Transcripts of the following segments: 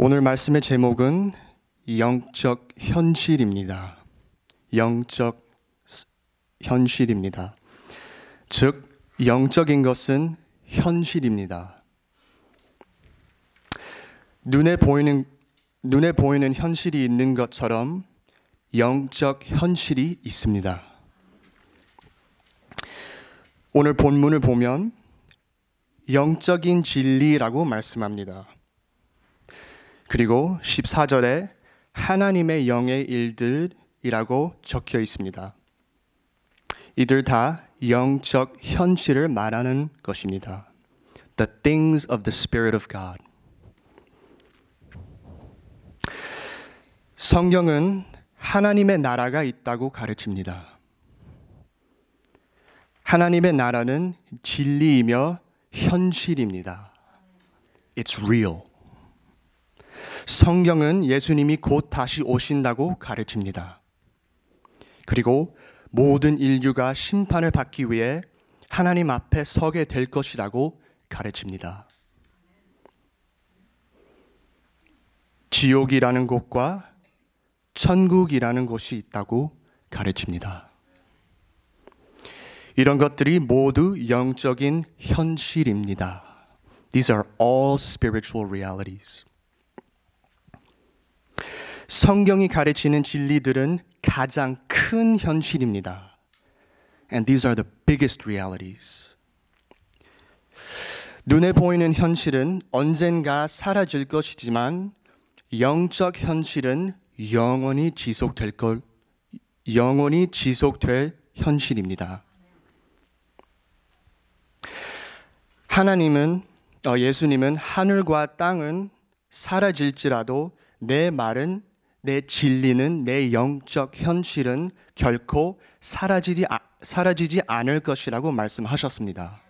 오늘 말씀의 제목은 영적 현실입니다. 영적 현실입니다. 즉, 영적인 것은 현실입니다. 눈에 보이는 현실이 있는 것처럼 영적 현실이 있습니다. 오늘 본문을 보면 영적인 진리라고 말씀합니다. 그리고 14절에 하나님의 영의 일들이라고 적혀 있습니다. 이들 다 영적 현실을 말하는 것입니다. The things of the Spirit of God. 성경은 하나님의 나라가 있다고 가르칩니다. 하나님의 나라는 진리이며 현실입니다. It's real. 성경은 예수님이 곧 다시 오신다고 가르칩니다. 그리고 모든 인류가 심판을 받기 위해 하나님 앞에 서게 될 것이라고 가르칩니다. 지옥이라는 곳과 천국이라는 곳이 있다고 가르칩니다. 이런 것들이 모두 영적인 현실입니다. These are all spiritual realities. 성경이 가르치는 진리들은 가장 큰 현실입니다. And these are the biggest realities. 눈에 보이는 현실은 언젠가 사라질 것이지만 영적 현실은 영원히 지속될 현실입니다. 예수님은 하늘과 땅은 사라질지라도 내 말은, 내 진리는, 내 영적 현실은 결코 사라지지 않을 것이라고 말씀하셨습니다.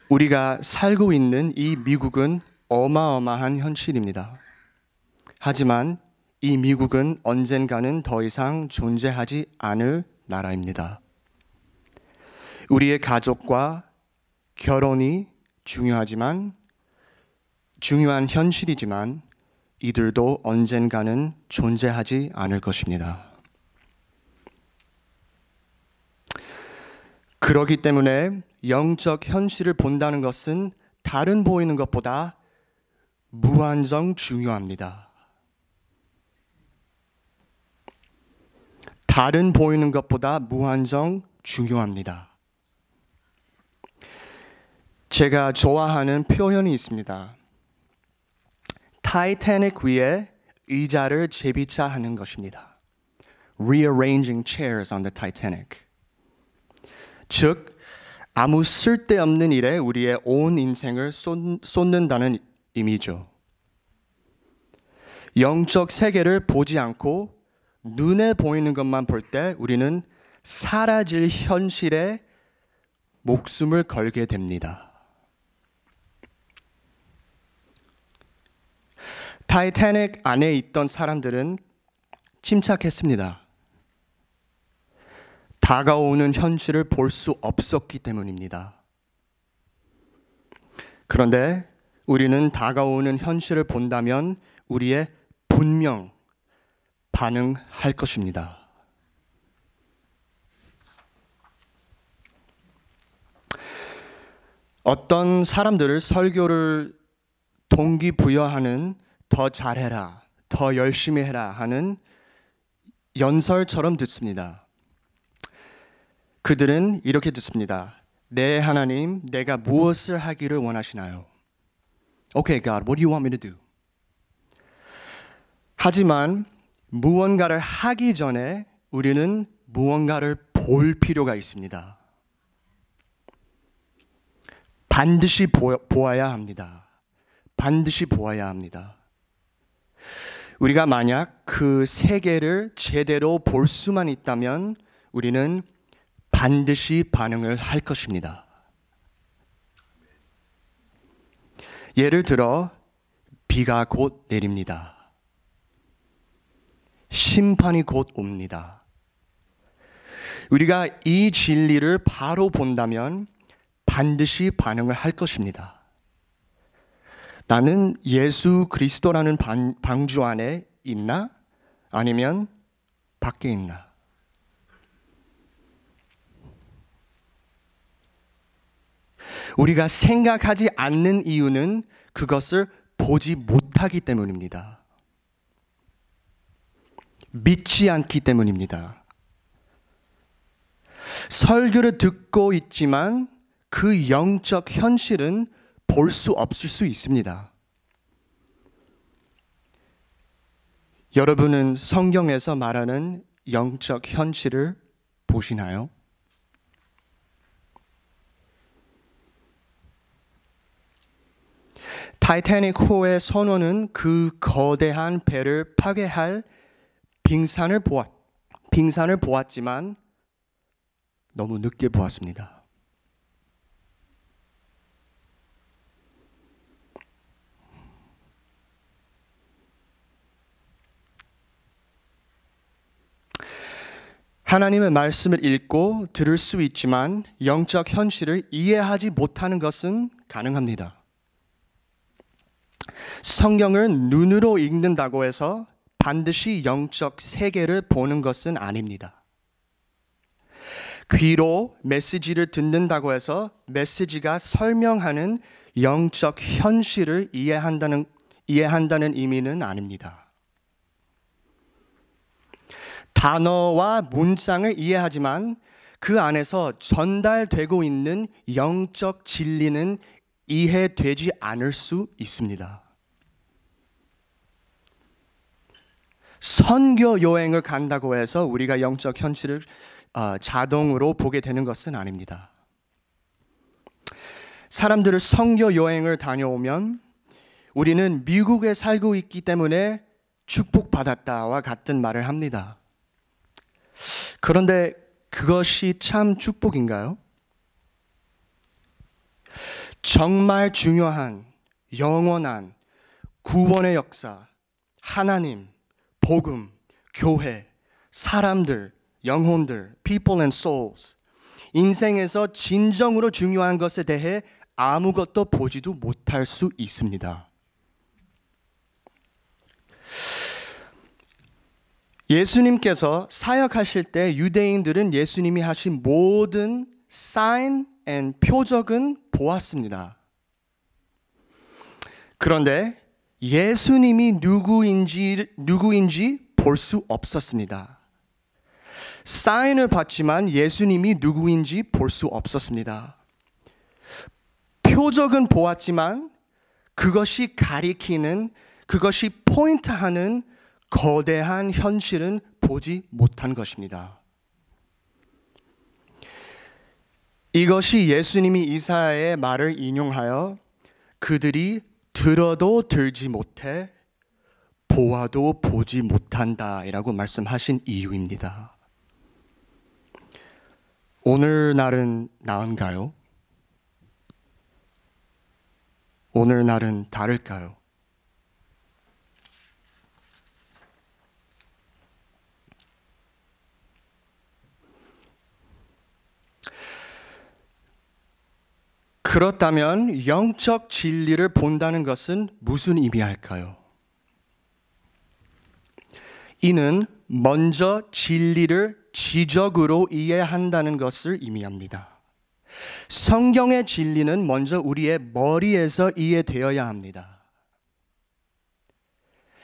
우리가 살고 있는 이 미국은 어마어마한 현실입니다. 하지만 이 미국은 언젠가는 더 이상 존재하지 않을 나라입니다. 우리의 가족과 결혼이 중요한 현실이지만 이들도 언젠가는 존재하지 않을 것입니다. 그렇기 때문에 영적 현실을 본다는 것은 다른 보이는 것보다 무한정 중요합니다. 다른 보이는 것보다 무한정 중요합니다. 제가 좋아하는 표현이 있습니다. 타이타닉 위에 의자를 재비차하는 것입니다. Rearranging chairs on the Titanic. 즉, 아무 쓸데없는 일에 우리의 온 인생을 쏟는다는 의미죠. 영적 세계를 보지 않고 눈에 보이는 것만 볼 때 우리는 사라질 현실에 목숨을 걸게 됩니다. 타이타닉 안에 있던 사람들은 침착했습니다. 다가오는 현실을 볼 수 없었기 때문입니다. 그런데 우리는 다가오는 현실을 본다면 우리의 분명 반응할 것입니다. 어떤 사람들을 설교를 동기부여하는 더 잘해라, 더 열심히 해라 하는 연설처럼 듣습니다. 그들은 이렇게 듣습니다. 네, 하나님, 내가 무엇을 하기를 원하시나요? Okay, God, what do you want me to do? 하지만 무언가를 하기 전에 우리는 무언가를 볼 필요가 있습니다. 반드시 보아야 합니다. 반드시 보아야 합니다. 우리가 만약 그 세계를 제대로 볼 수만 있다면 우리는 반드시 반응을 할 것입니다. 예를 들어 비가 곧 내립니다. 심판이 곧 옵니다. 우리가 이 진리를 바로 본다면 반드시 반응을 할 것입니다. 나는 예수 그리스도라는 방주 안에 있나? 아니면 밖에 있나? 우리가 생각하지 않는 이유는 그것을 보지 못하기 때문입니다. 믿지 않기 때문입니다. 설교를 듣고 있지만 그 영적 현실은 볼 수 없을 수 있습니다. 여러분은 성경에서 말하는 영적 현실을 보시나요? 타이타닉 호의 선원은 그 거대한 배를 파괴할 빙산을 보았지만 너무 늦게 보았습니다. 하나님의 말씀을 읽고 들을 수 있지만 영적 현실을 이해하지 못하는 것은 가능합니다. 성경을 눈으로 읽는다고 해서 반드시 영적 세계를 보는 것은 아닙니다. 귀로 메시지를 듣는다고 해서 메시지가 설명하는 영적 현실을 이해한다는 의미는 아닙니다. 단어와 문장을 이해하지만 그 안에서 전달되고 있는 영적 진리는 이해되지 않을 수 있습니다. 선교 여행을 간다고 해서 우리가 영적 현실을 자동으로 보게 되는 것은 아닙니다. 사람들을 선교 여행을 다녀오면 우리는 미국에 살고 있기 때문에 축복받았다와 같은 말을 합니다. 그런데 그것이 참 축복인가요? 정말 중요한 영원한 구원의 역사, 하나님, 복음, 교회, 사람들, 영혼들, people and souls, 인생에서 진정으로 중요한 것에 대해 아무것도 보지도 못할 수 있습니다. 예수님께서 사역하실 때 유대인들은 예수님이 하신 모든 sign and 표적은 보았습니다. 그런데 예수님이 누구인지 볼 수 없었습니다. 사인을 봤지만 예수님이 누구인지 볼 수 없었습니다. 표적은 보았지만 그것이 가리키는, 그것이 포인트하는 거대한 현실은 보지 못한 것입니다. 이것이 예수님이 이사야의 말을 인용하여 그들이 들어도 들지 못해 보아도 보지 못한다 라고 말씀하신 이유입니다. 오늘날은 나은가요? 오늘날은 다를까요? 그렇다면 영적 진리를 본다는 것은 무슨 의미할까요? 이는 먼저 진리를 지적으로 이해한다는 것을 의미합니다. 성경의 진리는 먼저 우리의 머리에서 이해되어야 합니다.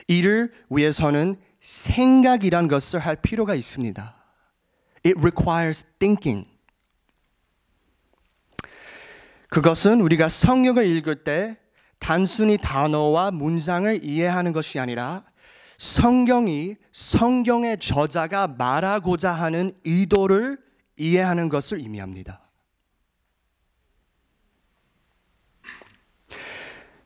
이를 위해서는 생각이란 것을 할 필요가 있습니다. It requires thinking. 그것은 우리가 성경을 읽을 때 단순히 단어와 문장을 이해하는 것이 아니라 성경이 성경의 저자가 말하고자 하는 의도를 이해하는 것을 의미합니다.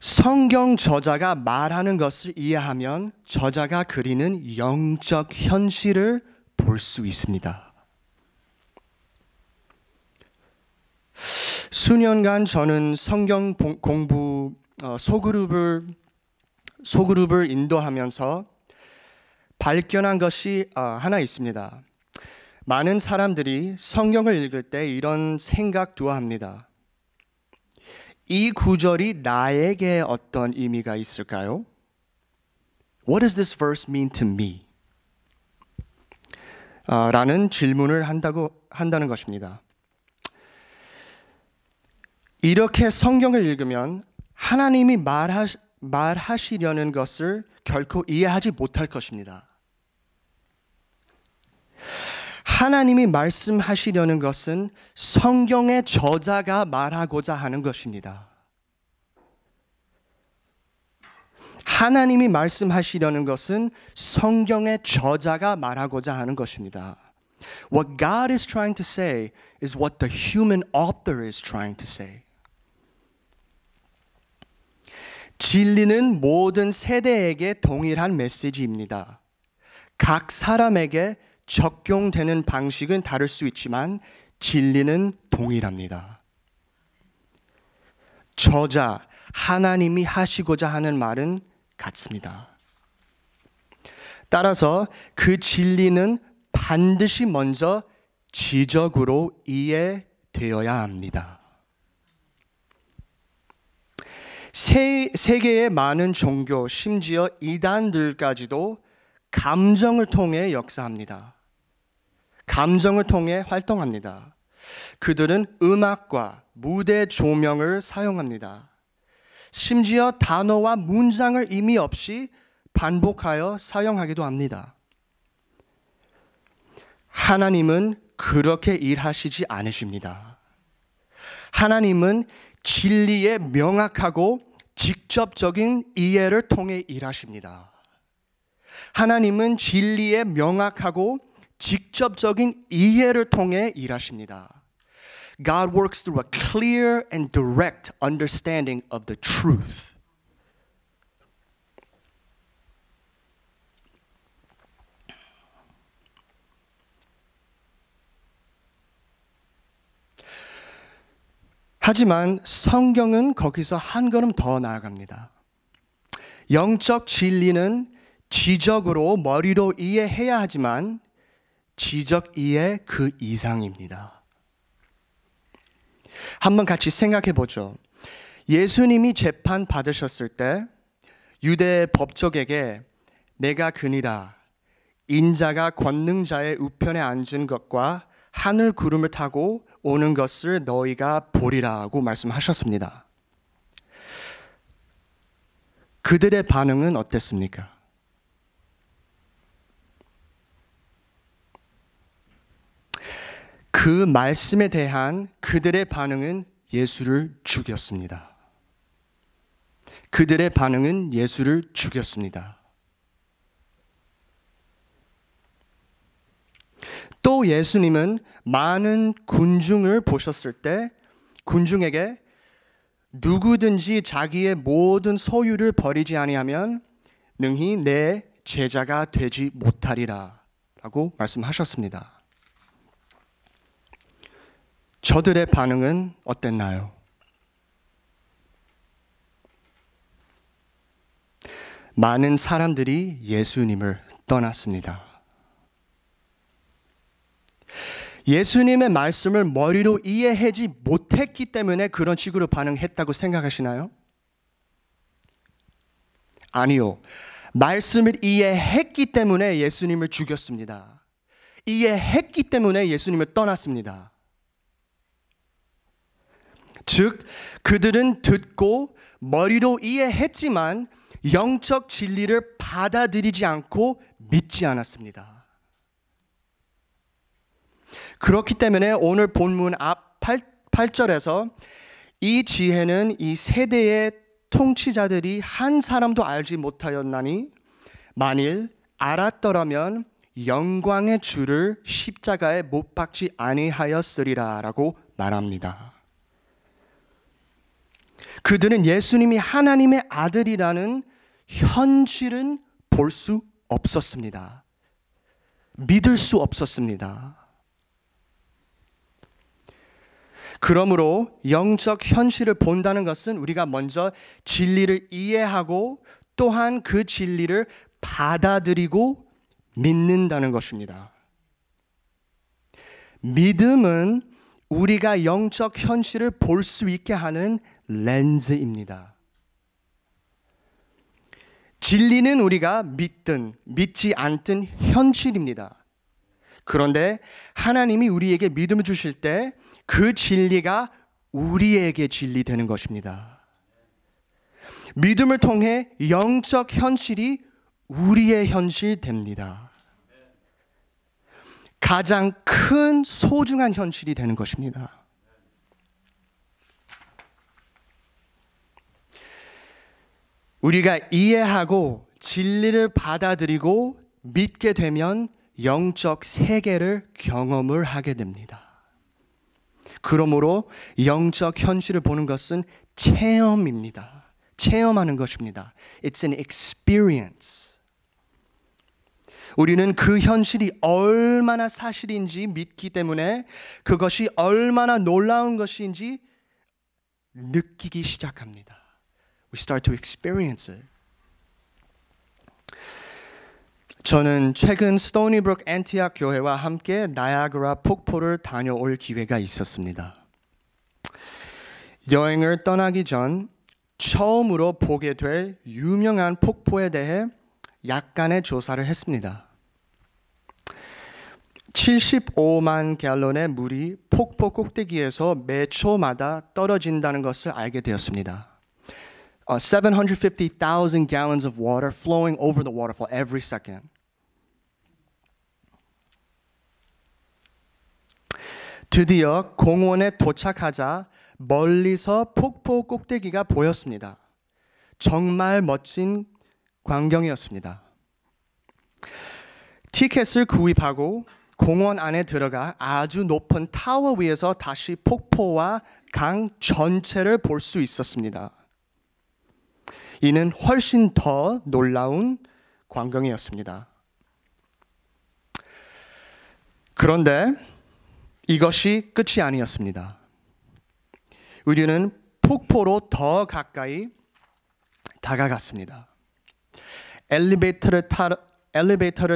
성경 저자가 말하는 것을 이해하면 저자가 그리는 영적 현실을 볼 수 있습니다. 수년간 저는 성경 공부 소그룹을 인도하면서 발견한 것이 하나 있습니다. 많은 사람들이 성경을 읽을 때 이런 생각도 합니다. 이 구절이 나에게 어떤 의미가 있을까요? What does this verse mean to me? 라는 질문을 한다는 것입니다. 이렇게 성경을 읽으면 하나님이 말하시려는 것을 결코 이해하지 못할 것입니다. 하나님이 말씀하시려는 것은 성경의 저자가 말하고자 하는 것입니다. 하나님이 말씀하시려는 것은 성경의 저자가 말하고자 하는 것입니다. What God is trying to say is what the human author is trying to say. 진리는 모든 세대에게 동일한 메시지입니다. 각 사람에게 적용되는 방식은 다를 수 있지만 진리는 동일합니다. 저자, 하나님이 하시고자 하는 말은 같습니다. 따라서 그 진리는 반드시 먼저 지적으로 이해되어야 합니다. 세계의 많은 종교, 심지어 이단들까지도 감정을 통해 역사합니다. 감정을 통해 활동합니다. 그들은 음악과 무대 조명을 사용합니다. 심지어 단어와 문장을 의미 없이 반복하여 사용하기도 합니다. 하나님은 그렇게 일하시지 않으십니다. 하나님은 진리의 명확하고 직접적인 이해를 통해 일하십니다. 하나님은 진리의 명확하고 직접적인 이해를 통해 일하십니다. God works through a clear and direct understanding of the truth. 하지만 성경은 거기서 한 걸음 더 나아갑니다. 영적 진리는 지적으로 머리로 이해해야 하지만 지적 이해 그 이상입니다. 한번 같이 생각해 보죠. 예수님이 재판 받으셨을 때 유대 법적에게 내가 그니라 인자가 권능자의 우편에 앉은 것과 하늘 구름을 타고 오는 것을 너희가 보리라고 말씀하셨습니다. 그들의 반응은 어땠습니까? 그 말씀에 대한 그들의 반응은 예수를 죽였습니다. 그들의 반응은 예수를 죽였습니다. 또 예수님은 많은 군중을 보셨을 때 군중에게 누구든지 자기의 모든 소유를 버리지 아니하면 능히 내 제자가 되지 못하리라 라고 말씀하셨습니다. 저들의 반응은 어땠나요? 많은 사람들이 예수님을 떠났습니다. 예수님의 말씀을 머리로 이해하지 못했기 때문에 그런 식으로 반응했다고 생각하시나요? 아니요. 말씀을 이해했기 때문에 예수님을 죽였습니다. 이해했기 때문에 예수님을 떠났습니다. 즉, 그들은 듣고 머리로 이해했지만 영적 진리를 받아들이지 않고 믿지 않았습니다. 그렇기 때문에 오늘 본문 앞 8절에서 이 지혜는 이 세대의 통치자들이 한 사람도 알지 못하였나니 만일 알았더라면 영광의 주를 십자가에 못 박지 아니하였으리라 라고 말합니다. 그들은 예수님이 하나님의 아들이라는 현실은 볼 수 없었습니다. 믿을 수 없었습니다. 그러므로 영적 현실을 본다는 것은 우리가 먼저 진리를 이해하고 또한 그 진리를 받아들이고 믿는다는 것입니다. 믿음은 우리가 영적 현실을 볼 수 있게 하는 렌즈입니다. 진리는 우리가 믿든 믿지 않든 현실입니다. 그런데 하나님이 우리에게 믿음을 주실 때 그 진리가 우리에게 진리 되는 것입니다. 믿음을 통해 영적 현실이 우리의 현실 됩니다. 가장 큰 소중한 현실이 되는 것입니다. 우리가 이해하고 진리를 받아들이고 믿게 되면 영적 세계를 경험을 하게 됩니다. 그러므로 영적 현실을 보는 것은 체험입니다. 체험하는 것입니다. It's an experience. 우리는 그 현실이 얼마나 사실인지 믿기 때문에 그것이 얼마나 놀라운 것인지 느끼기 시작합니다. We start to experience it. 저는 최근 스토니브룩 앤티악 교회와 함께 나야그라 폭포를 다녀올 기회가 있었습니다. 여행을 떠나기 전 처음으로 보게 될 유명한 폭포에 대해 약간의 조사를 했습니다. 75만 갤런의 물이 폭포 꼭대기에서 매 초마다 떨어진다는 것을 알게 되었습니다. 750,000 gallons of water flowing over the waterfall every second. 드디어 공원에 도착하자 멀리서 폭포 꼭대기가 보였습니다. 정말 멋진 광경이었습니다. 티켓을 구입하고 공원 안에 들어가 아주 높은 타워 위에서 다시 폭포와 강 전체를 볼 수 있었습니다. 이는 훨씬 더 놀라운 광경이었습니다. 그런데 이것이 끝이 아니었습니다. 우리는 폭포로 더 가까이 다가갔습니다. 엘리베이터를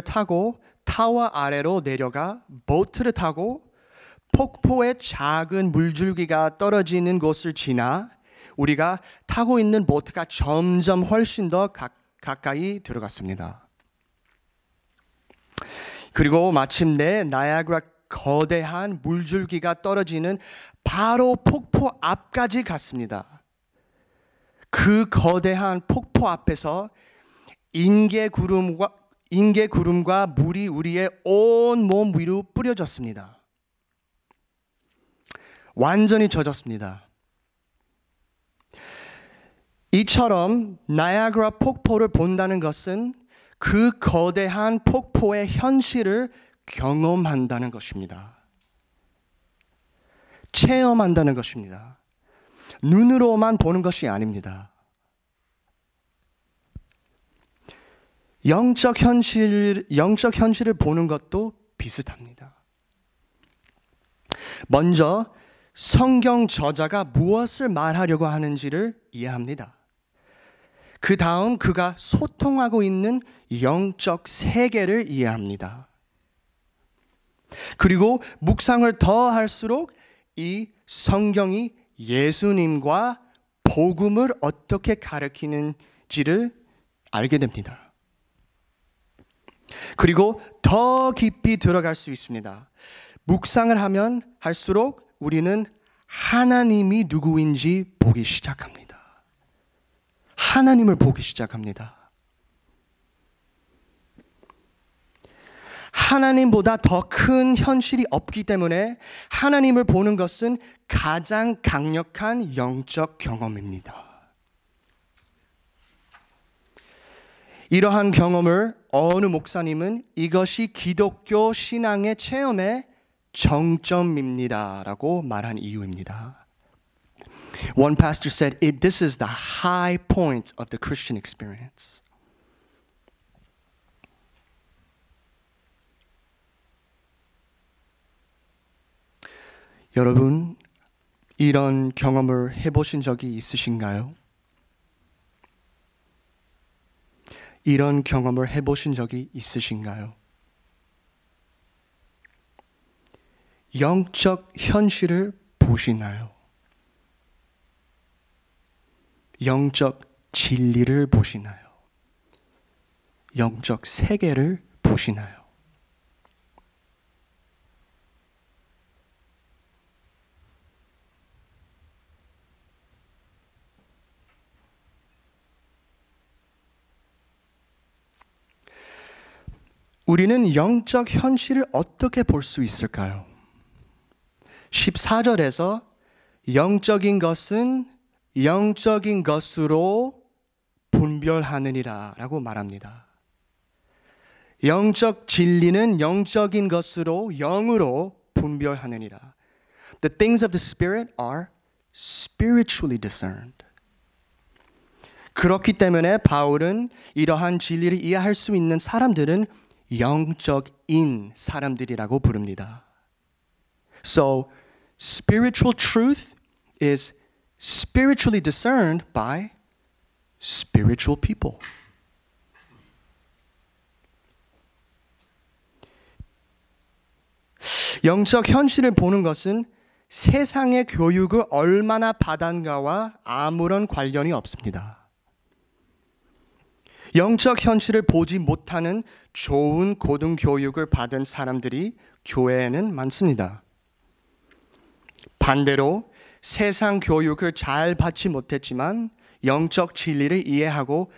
타고 타워 아래로 내려가 보트를 타고 폭포의 작은 물줄기가 떨어지는 곳을 지나 우리가 타고 있는 보트가 점점 훨씬 더 가까이 들어갔습니다. 그리고 마침내 나야그라 거대한 물줄기가 떨어지는 바로 폭포 앞까지 갔습니다. 그 거대한 폭포 앞에서 인개구름과 물이 우리의 온 몸 위로 뿌려졌습니다. 완전히 젖었습니다. 이처럼 나야그라 폭포를 본다는 것은 그 거대한 폭포의 현실을 경험한다는 것입니다. 체험한다는 것입니다. 눈으로만 보는 것이 아닙니다. 영적 현실을 보는 것도 비슷합니다. 먼저 성경 저자가 무엇을 말하려고 하는지를 이해합니다. 그 다음 그가 소통하고 있는 영적 세계를 이해합니다. 그리고 묵상을 더 할수록 이 성경이 예수님과 복음을 어떻게 가르치는지를 알게 됩니다. 그리고 더 깊이 들어갈 수 있습니다. 묵상을 하면 할수록 우리는 하나님이 누구인지 보기 시작합니다. 하나님을 보기 시작합니다. 하나님보다 더 큰 현실이 없기 때문에 하나님을 보는 것은 가장 강력한 영적 경험입니다. 이러한 경험을 어느 목사님은 이것이 기독교 신앙의 체험의 정점입니다라고 말한 이유입니다. One pastor said, "This is the high point of the Christian experience." 여러분, 이런 경험을 해보신 적이 있으신가요? 이런 경험을 해보신 적이 있으신가요? 영적 현실을 보시나요? 영적 진리를 보시나요? 영적 세계를 보시나요? 우리는 영적 현실을 어떻게 볼 수 있을까요? 14절에서 영적인 것은 영적인 것으로 분별하느니라 라고 말합니다. 영적 진리는 영적인 것으로 영으로 분별하느니라. The things of the Spirit are spiritually discerned. 그렇기 때문에 바울은 이러한 진리를 이해할 수 있는 사람들은 영적인 사람들이라고 부릅니다. So, spiritual truth is spiritually discerned by spiritual people. 영적 현실을 보는 것은 세상의 교육을 얼마나 받았는가와 아무런 관련이 없습니다. 영적 현실을 보지 못하는 좋은 고등교육을 받은 사람들이 교회에는 많습니다. 반대로 세상 교육을 잘 받지 못했지만 영적 진리를 이해하고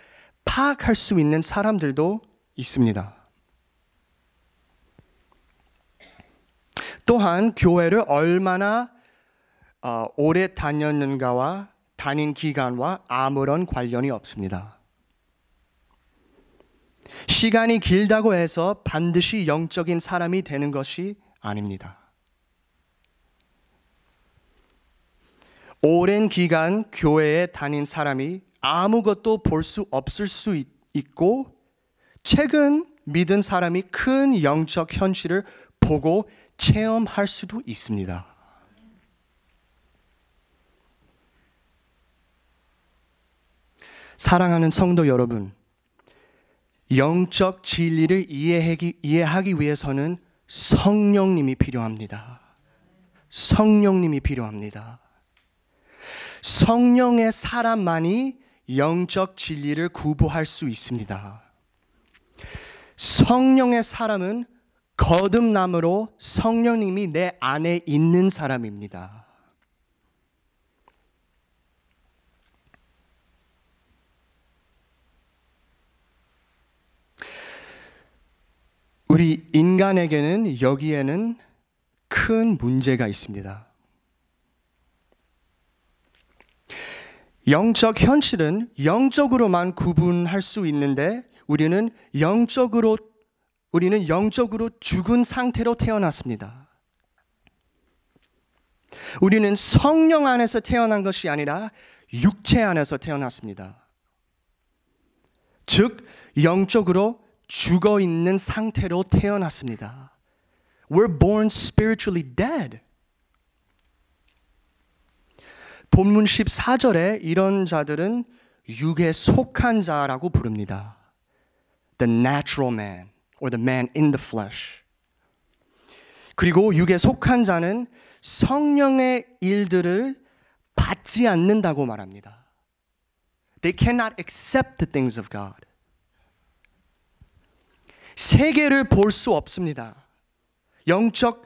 파악할 수 있는 사람들도 있습니다. 또한 교회를 얼마나 오래 다녔는가와 다닌 기간과 아무런 관련이 없습니다. 시간이 길다고 해서 반드시 영적인 사람이 되는 것이 아닙니다. 오랜 기간 교회에 다닌 사람이 아무것도 볼 수 없을 수 있고 최근 믿은 사람이 큰 영적 현실을 보고 체험할 수도 있습니다. 사랑하는 성도 여러분, 영적 진리를 이해하기 위해서는 성령님이 필요합니다. 성령님이 필요합니다. 성령의 사람만이 영적 진리를 구부할 수 있습니다. 성령의 사람은 거듭남으로 성령님이 내 안에 있는 사람입니다. 우리 인간에게는 여기에는 큰 문제가 있습니다. 영적 현실은 영적으로만 구분할 수 있는데 우리는 영적으로 죽은 상태로 태어났습니다. 우리는 성령 안에서 태어난 것이 아니라 육체 안에서 태어났습니다. 즉 영적으로 죽어 있는 상태로 태어났습니다. We're born spiritually dead. 본문 14절에 이런 자들은 육에 속한 자라고 부릅니다. The natural man or the man in the flesh. 그리고 육에 속한 자는 성령의 일들을 받지 않는다고 말합니다. They cannot accept the things of God. 세계를 볼 수 없습니다. 영적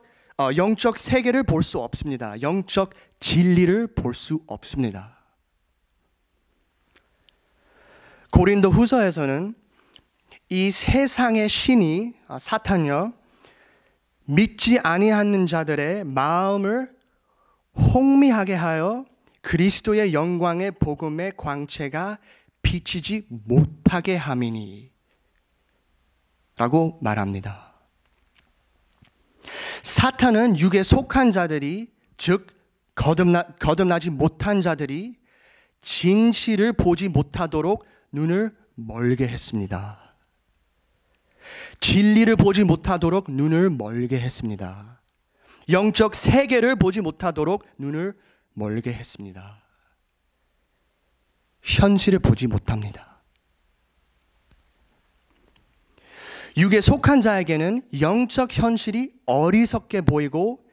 세계를 볼 수 없습니다. 영적 진리를 볼 수 없습니다. 고린도 후서에서는 이 세상의 신이 사탄이요 믿지 아니하는 자들의 마음을 홍미하게 하여 그리스도의 영광의 복음의 광채가 비치지 못하게 함이니 라고 말합니다. 사탄은 육에 속한 자들이 즉 거듭나지 못한 자들이 진실을 보지 못하도록 눈을 멀게 했습니다. 진리를 보지 못하도록 눈을 멀게 했습니다. 영적 세계를 보지 못하도록 눈을 멀게 했습니다. 현실을 보지 못합니다. 육에 속한 자에게는 영적 현실이 어리석게 보이고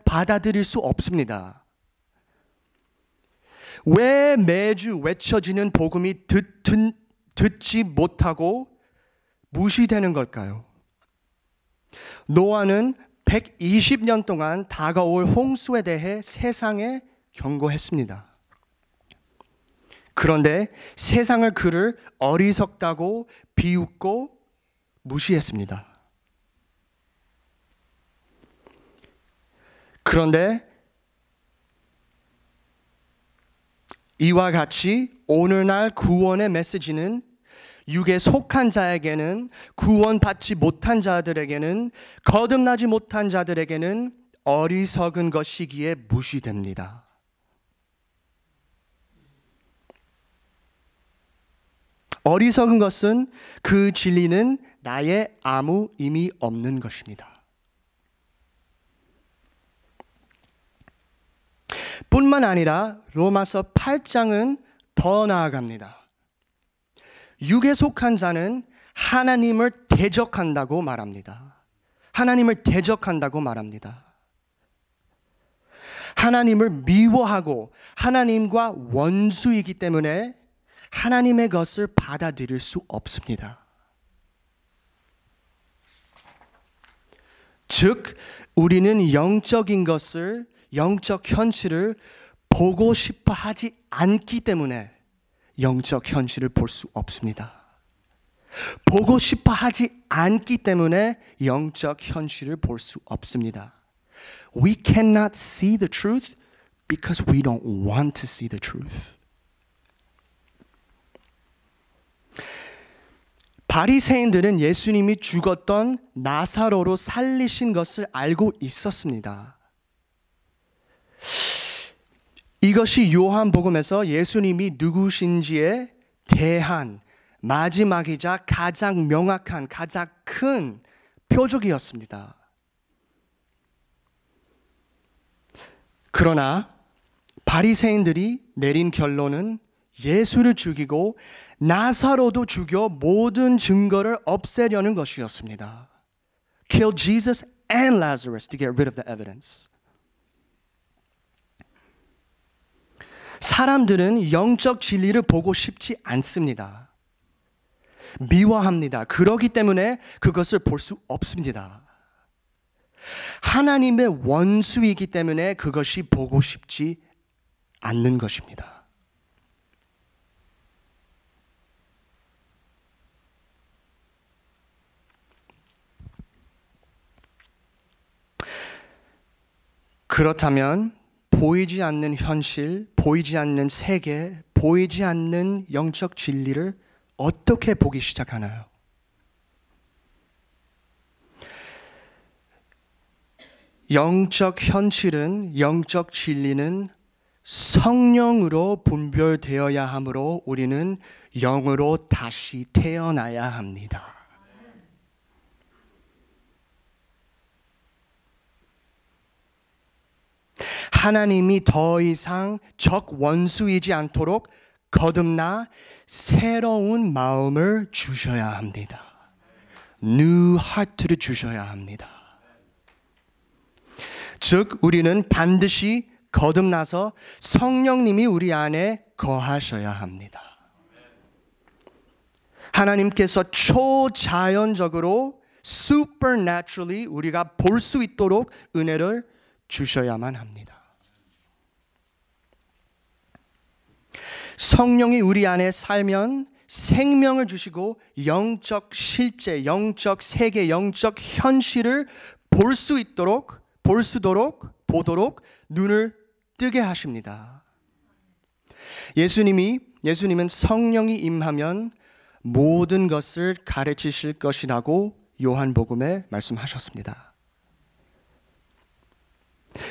받아들일 수 없습니다. 왜 매주 외쳐지는 복음이 듣지 못하고 무시되는 걸까요? 노아는 120년 동안 다가올 홍수에 대해 세상에 경고했습니다. 그런데 세상을 그를 어리석다고 비웃고 무시했습니다. 그런데 이와 같이 오늘날 구원의 메시지는 육에 속한 자에게는, 구원받지 못한 자들에게는, 거듭나지 못한 자들에게는 어리석은 것이기에 무시됩니다. 어리석은 것은 그 진리는 나의 아무 의미 없는 것입니다. 뿐만 아니라 로마서 8장은 더 나아갑니다. 육에 속한 자는 하나님을 대적한다고 말합니다. 하나님을 대적한다고 말합니다. 하나님을 미워하고 하나님과 원수이기 때문에 하나님의 것을 받아들일 수 없습니다. 즉, 우리는 영적인 것을, 영적 현실을 보고 싶어 하지 않기 때문에 영적 현실을 볼 수 없습니다. 보고 싶어 하지 않기 때문에 영적 현실을 볼 수 없습니다. We cannot see the truth because we don't want to see the truth. 바리새인들은 예수님이 죽었던 나사로로 살리신 것을 알고 있었습니다. 이것이 요한복음에서 예수님이 누구신지에 대한 마지막이자 가장 명확한, 가장 큰 표적이었습니다. 그러나 바리새인들이 내린 결론은 예수를 죽이고 나사로도 죽여 모든 증거를 없애려는 것이었습니다. Kill Jesus and Lazarus to get rid of the evidence. 사람들은 영적 진리를 보고 싶지 않습니다. 미워합니다. 그러기 때문에 그것을 볼 수 없습니다. 하나님의 원수이기 때문에 그것이 보고 싶지 않는 것입니다. 그렇다면 보이지 않는 현실, 보이지 않는 세계, 보이지 않는 영적 진리를 어떻게 보기 시작하나요? 영적 현실은, 영적 진리는 성령으로 분별되어야 하므로 우리는 영으로 다시 태어나야 합니다. 하나님이 더 이상 적 원수이지 않도록 거듭나 새로운 마음을 주셔야 합니다. New heart를 주셔야 합니다. 즉, 우리는 반드시 거듭나서 성령님이 우리 안에 거하셔야 합니다. 하나님께서 초자연적으로 supernaturally 우리가 볼 수 있도록 은혜를 주셔야만 합니다. 성령이 우리 안에 살면 생명을 주시고 영적 실제, 영적 세계, 영적 현실을 보도록 눈을 뜨게 하십니다. 예수님은 성령이 임하면 모든 것을 가르치실 것이라고 요한복음에 말씀하셨습니다.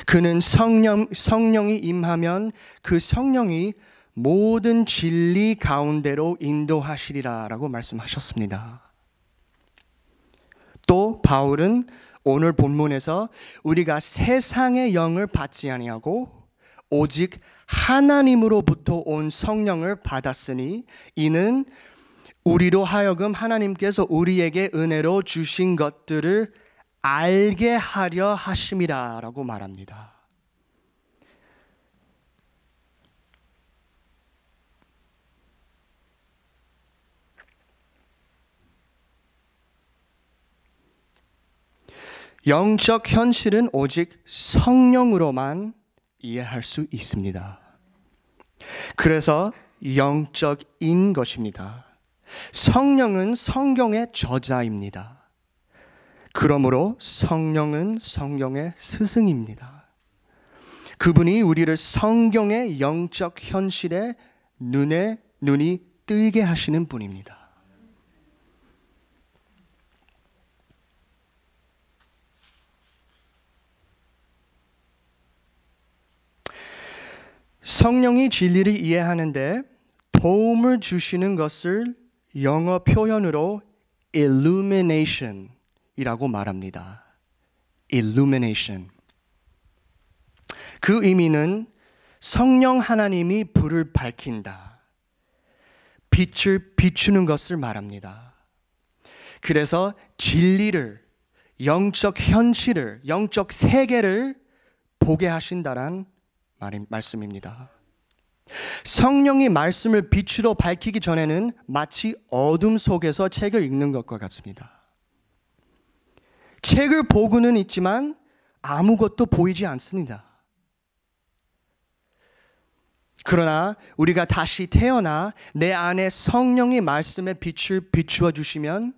그는 성령이 임하면 그 성령이 모든 진리 가운데로 인도하시리라라고 말씀하셨습니다. 또 바울은 오늘 본문에서 우리가 세상의 영을 받지 아니하고 오직 하나님으로부터 온 성령을 받았으니 이는 우리로 하여금 하나님께서 우리에게 은혜로 주신 것들을 알게 하려 하심이라라고 말합니다. 영적 현실은 오직 성령으로만 이해할 수 있습니다. 그래서 영적인 것입니다. 성령은 성경의 저자입니다. 그러므로 성령은 성경의 스승입니다. 그분이 우리를 성경의 영적 현실에 눈이 뜨게 하시는 분입니다. 성령이 진리를 이해하는데 도움을 주시는 것을 영어 표현으로 illumination 이라고 말합니다. illumination. 그 의미는 성령 하나님이 불을 밝힌다. 빛을 비추는 것을 말합니다. 그래서 진리를, 영적 현실을, 영적 세계를 보게 하신다란 말씀입니다. 성령이 말씀을 빛으로 밝히기 전에는 마치 어둠 속에서 책을 읽는 것과 같습니다. 책을 보고는 있지만 아무것도 보이지 않습니다. 그러나 우리가 다시 태어나 내 안에 성령이 말씀의 빛을 비추어 주시면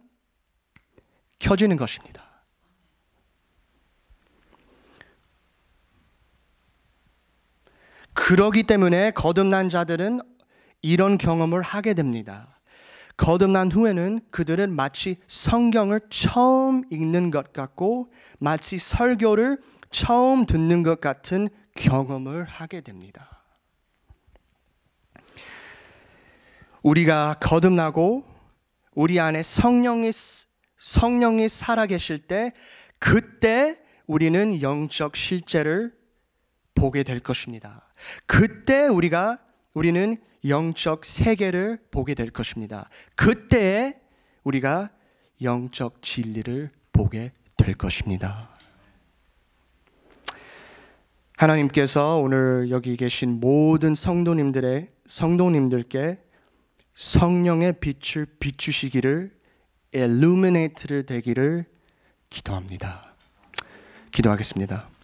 켜지는 것입니다. 그러기 때문에 거듭난 자들은 이런 경험을 하게 됩니다. 거듭난 후에는 그들은 마치 성경을 처음 읽는 것 같고 마치 설교를 처음 듣는 것 같은 경험을 하게 됩니다. 우리가 거듭나고 우리 안에 성령이 살아계실 때 그때 우리는 영적 실제를 보게 될 것입니다. 그때 우리는 영적 세계를 보게 될 것입니다. 그때에 우리가 영적 진리를 보게 될 것입니다. 하나님께서 오늘 여기 계신 모든 성도님들께 성령의 빛을 비추시기를 illuminate를 되기를 기도합니다. 기도하겠습니다.